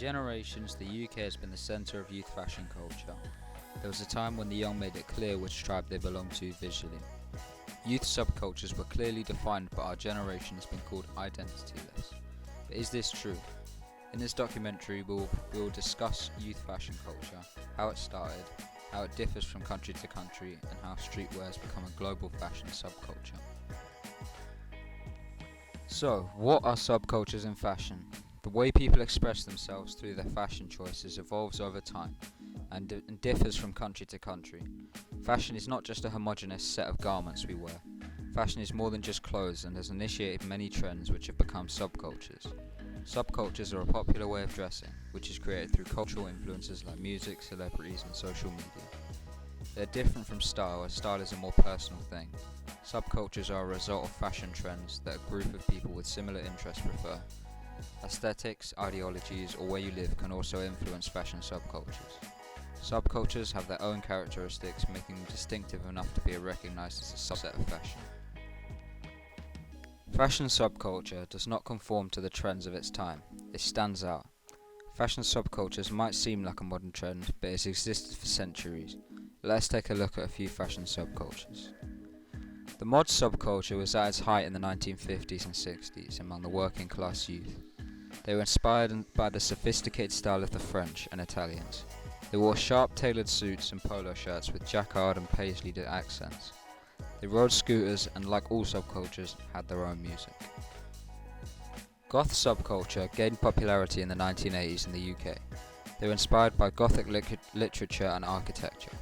generations, the UK has been the centre of youth fashion culture. There was a time when the young made it clear which tribe they belonged to visually. Youth subcultures were clearly defined, but our generation has been called identityless. But is this true? In this documentary, we'll discuss youth fashion culture, how it started, how it differs from country to country, and how streetwear has become a global fashion subculture. So, what are subcultures in fashion? The way people express themselves through their fashion choices evolves over time and differs from country to country. Fashion is not just a homogeneous set of garments we wear. Fashion is more than just clothes and has initiated many trends which have become subcultures. Subcultures are a popular way of dressing, which is created through cultural influences like music, celebrities, and social media. They're different from style, as style is a more personal thing. Subcultures are a result of fashion trends that a group of people with similar interests prefer. Aesthetics, ideologies, or where you live can also influence fashion subcultures. Subcultures have their own characteristics, making them distinctive enough to be recognized as a subset of fashion. Fashion subculture does not conform to the trends of its time. It stands out. Fashion subcultures might seem like a modern trend, but it has existed for centuries. Let's take a look at a few fashion subcultures. The mod subculture was at its height in the 1950s and 60s among the working class youth. They were inspired by the sophisticated style of the French and Italians. They wore sharp tailored suits and polo shirts with jacquard and paisley accents. They rode scooters and, like all subcultures, had their own music. Goth subculture gained popularity in the 1980s in the UK. They were inspired by Gothic literature and architecture.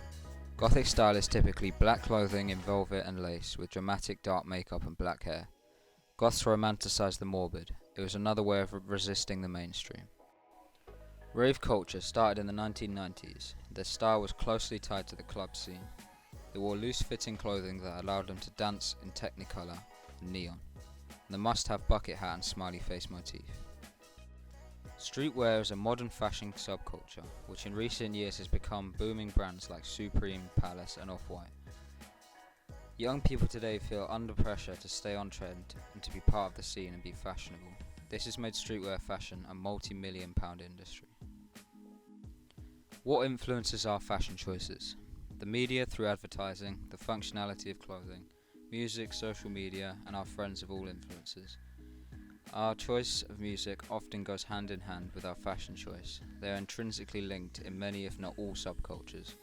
Gothic style is typically black clothing in velvet and lace with dramatic dark makeup and black hair. Goths romanticized the morbid. It was another way of resisting the mainstream. Rave culture started in the 1990s. Their style was closely tied to the club scene. They wore loose-fitting clothing that allowed them to dance in Technicolor and neon, and the must-have bucket hat and smiley face motif. Streetwear is a modern fashion subculture, which in recent years has become booming brands like Supreme, Palace, and Off-White. Young people today feel under pressure to stay on trend and to be part of the scene and be fashionable. This has made streetwear fashion a multi-million-pound industry. What influences our fashion choices? The media through advertising, the functionality of clothing, music, social media, and our friends of all influences. Our choice of music often goes hand in hand with our fashion choice. They are intrinsically linked in many, if not all, subcultures.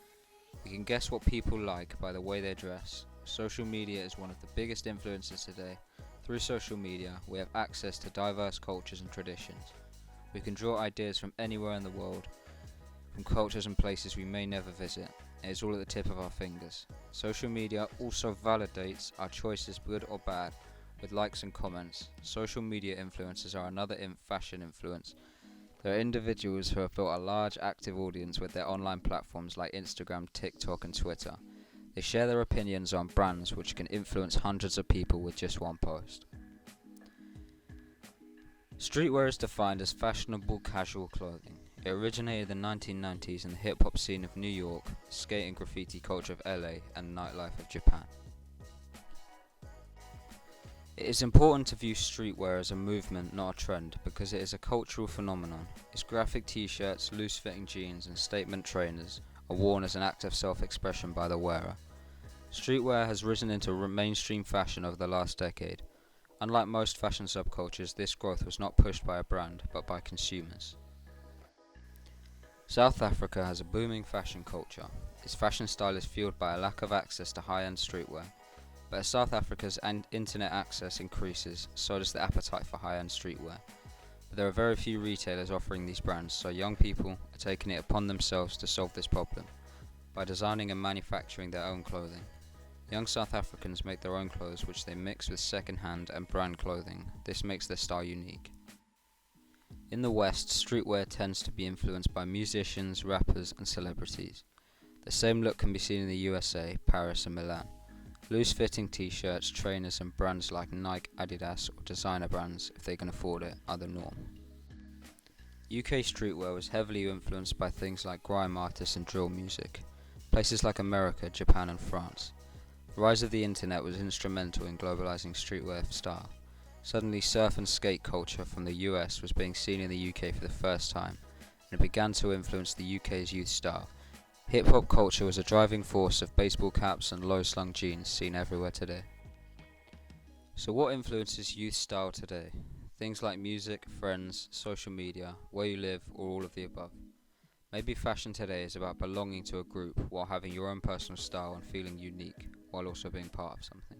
We can guess what people like by the way they dress. Social media is one of the biggest influences today. Through social media, we have access to diverse cultures and traditions. We can draw ideas from anywhere in the world, from cultures and places we may never visit. It is all at the tip of our fingers. Social media also validates our choices, good or bad, with likes and comments. Social media influencers are another fashion influence. There are individuals who have built a large active audience with their online platforms like Instagram, TikTok, and Twitter. They share their opinions on brands which can influence hundreds of people with just one post. Streetwear is defined as fashionable casual clothing. It originated in the 1990s in the hip-hop scene of New York, skate and graffiti culture of LA, and nightlife of Japan. It is important to view streetwear as a movement, not a trend, because it is a cultural phenomenon. Its graphic t-shirts, loose-fitting jeans, and statement trainers are worn as an act of self-expression by the wearer. Streetwear has risen into mainstream fashion over the last decade. Unlike most fashion subcultures, this growth was not pushed by a brand, but by consumers. South Africa has a booming fashion culture. Its fashion style is fueled by a lack of access to high-end streetwear. But as South Africa's internet access increases, so does the appetite for high-end streetwear. But there are very few retailers offering these brands, so young people are taking it upon themselves to solve this problem by designing and manufacturing their own clothing. Young South Africans make their own clothes, which they mix with second-hand and brand clothing. This makes their style unique. In the West, streetwear tends to be influenced by musicians, rappers, and celebrities. The same look can be seen in the USA, Paris, and Milan. Loose-fitting t-shirts, trainers, and brands like Nike, Adidas, or designer brands, if they can afford it, are the norm. UK streetwear was heavily influenced by things like grime artists and drill music. Places like America, Japan, and France. The rise of the internet was instrumental in globalizing streetwear style. Suddenly, surf and skate culture from the US was being seen in the UK for the first time, and it began to influence the UK's youth style. Hip-hop culture was a driving force of baseball caps and low-slung jeans seen everywhere today. So what influences youth style today? Things like music, friends, social media, where you live, or all of the above. Maybe fashion today is about belonging to a group while having your own personal style and feeling unique, while also being part of something.